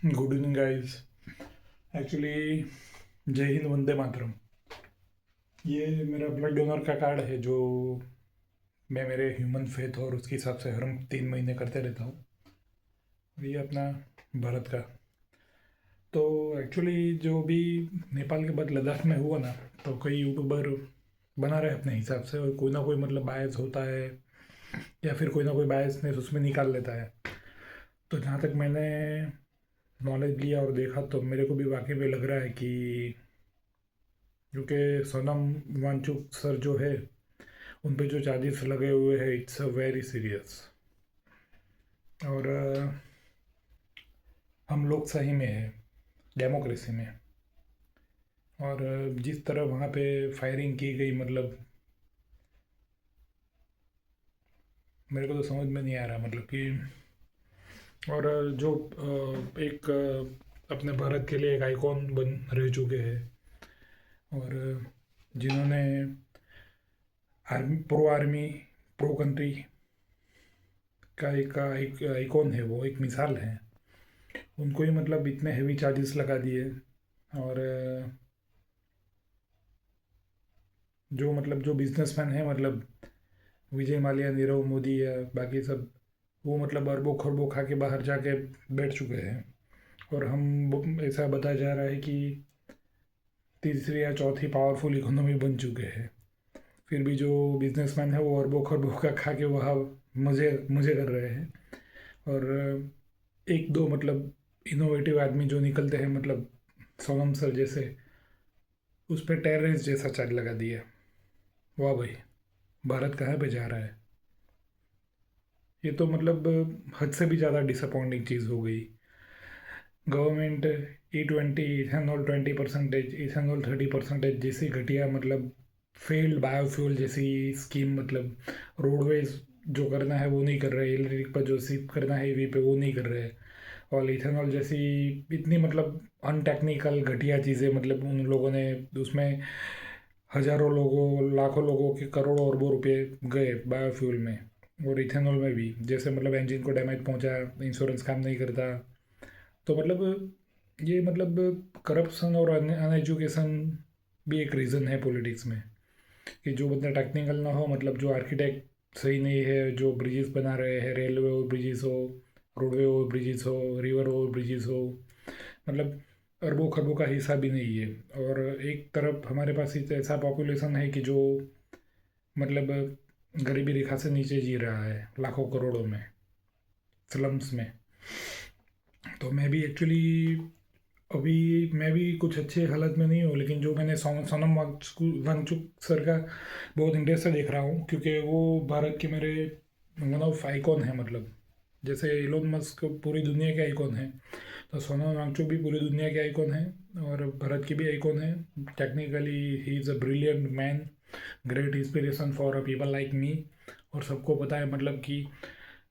Good evening guys. Actually जय हिंद वंदे मातरम। ये मेरा ब्लड डोनर का कार्ड है जो मैं मेरे ह्यूमन फेथ और उसके हिसाब से हर 3 महीने करते रहता हूँ। ये अपना भारत का। तो एक्चुअली जो भी नेपाल के बाद लद्दाख में हुआ ना, तो कई यूट्यूबर बना रहे अपने हिसाब से और कोई ना कोई मतलब बायस होता है या फिर कोई ना कोई बायसनेस उसमें निकाल लेता है। तो जहाँ तक मैंने नॉलेज लिया और देखा तो मेरे को भी वाकई में लग रहा है कि क्योंकि सोनम वांगचुक सर जो है उन पे जो चार्जेस लगे हुए हैं इट्स अ वेरी सीरियस। और हम लोग सही में है डेमोक्रेसी में। और जिस तरह वहाँ पे फायरिंग की गई मतलब मेरे को तो समझ में नहीं आ रहा मतलब कि। और जो एक अपने भारत के लिए एक आइकॉन बन रह चुके हैं और जिन्होंने army pro army pro country का एक आइकॉन है, वो एक मिसाल है। उनको ही मतलब इतने हेवी चार्जेस लगा दिए। और जो मतलब जो बिजनेसमैन है मतलब विजय माल्या, नीरव मोदी या बाकी सब, वो मतलब अरबों खरबों खा के बाहर जाके बैठ चुके हैं। और ऐसा बताया जा रहा है कि तीसरी या चौथी पावरफुल इकोनॉमी बन चुके हैं। फिर भी जो बिजनेसमैन है वो अरबों खरबों का खा के वहाँ मज़े मज़े कर रहे हैं। और एक दो मतलब इनोवेटिव आदमी जो निकलते हैं मतलब सोनम सर जैसे, उस पर टेररिस्ट जैसा चार्ज लगा दिया। वाह भाई, भारत कहाँ पे जा रहा है। ये तो मतलब हद से भी ज़्यादा डिसअपॉइंटिंग चीज़ हो गई। गवर्नमेंट E20 इथेनॉल 20% इथेनॉल 30% जैसी घटिया मतलब फेल्ड बायोफ्यूल जैसी स्कीम मतलब रोडवेज जो करना है वो नहीं कर रहे, इलेक्ट्रिक पर जो शिफ्ट करना है ईवी पे वो नहीं कर रहे। और इथेनॉल जैसी इतनी मतलब अनटेक्निकल घटिया चीज़ें मतलब उन लोगों ने उसमें हजारों लोगों लाखों लोगों के करोड़ों अरबों रुपए गए बायोफ्यूल में। और इथेनॉल में भी जैसे मतलब इंजन को डैमेज पहुंचा, इंश्योरेंस काम नहीं करता। तो मतलब ये मतलब करप्शन और अनएजुकेशन भी एक रीज़न है पॉलिटिक्स में। कि जो बंदा टेक्निकल ना हो मतलब जो आर्किटेक्ट सही नहीं है, जो ब्रिजेस बना रहे हैं, रेलवे ओवर ब्रिजेस हो, रोडवे ओवर ब्रिजेस हो, रिवर ओवर ब्रिजेस हो, मतलब अरबों खरबों का हिस्सा भी नहीं है। और एक तरफ हमारे पास ही ऐसा पॉपुलेशन है कि जो मतलब गरीबी रेखा से नीचे जी रहा है लाखों करोड़ों में, स्लम्स में। तो मैं भी एक्चुअली अभी मैं भी कुछ अच्छे हालत में नहीं हूँ, लेकिन जो मैंने सोनम वांगचुक सर का बहुत इंटरेस्ट से देख रहा हूँ क्योंकि वो भारत के मेरे वन ऑफ आइकॉन है। मतलब जैसे इलोन मस्क पूरी दुनिया के आइकॉन है, तो सोनम वांगचुक भी पूरी दुनिया के आइकॉन है और भारत की भी आइकॉन है। Technically he is a brilliant man, great inspiration for people like me. और सबको पता है मतलब कि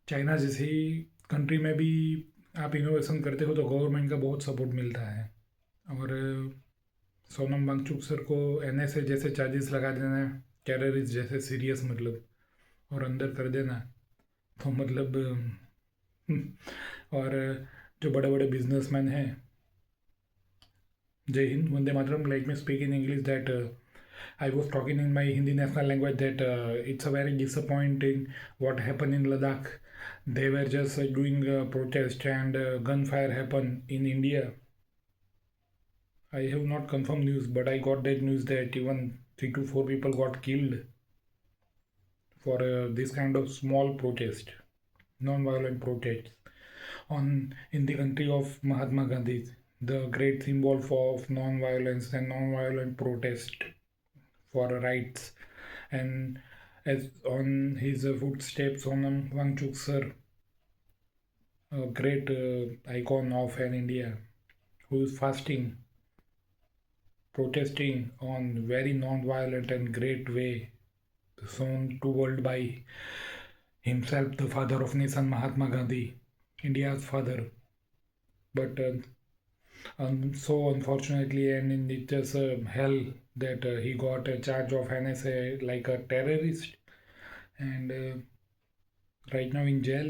चाइना जैसी कंट्री में भी आप इनोवेशन करते हो तो गवर्नमेंट का बहुत सपोर्ट मिलता है। और सोनम वांगचुक सर को NSA जैसे चार्जेस लगा देना, टेररिस्ट जैसे सीरियस मतलब, और अंदर कर देना, तो मतलब और जो बड़े बड़े बिजनेसमैन हैं, जय हिंद वंदे मातरम। Like me speak in English that I was talking in my Hindi national language that it's a very disappointing what happened in Ladakh. They were just doing a protest and gunfire happened in India. I have not confirmed news, but I got that news that even 3 to 4 people got killed for this kind of small protest, non-violent protests on in the country of Mahatma Gandhi, the great symbol of non-violence and non-violent protest for rights. And as on his footsteps, Sonam Wangchuk sir, a great icon of an India, who is fasting, protesting on very non-violent and great way, shown to world by himself, the father of nation, Mahatma Gandhi, India's father. But so unfortunately, and in it just hell that he got a charge of NSA like a terrorist, and right now in jail.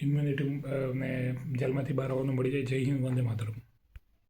Immunity ને જેલમાંથી બહાર આવવાનું મળી જાય. જય હિન્દ, વંદે માતરમ.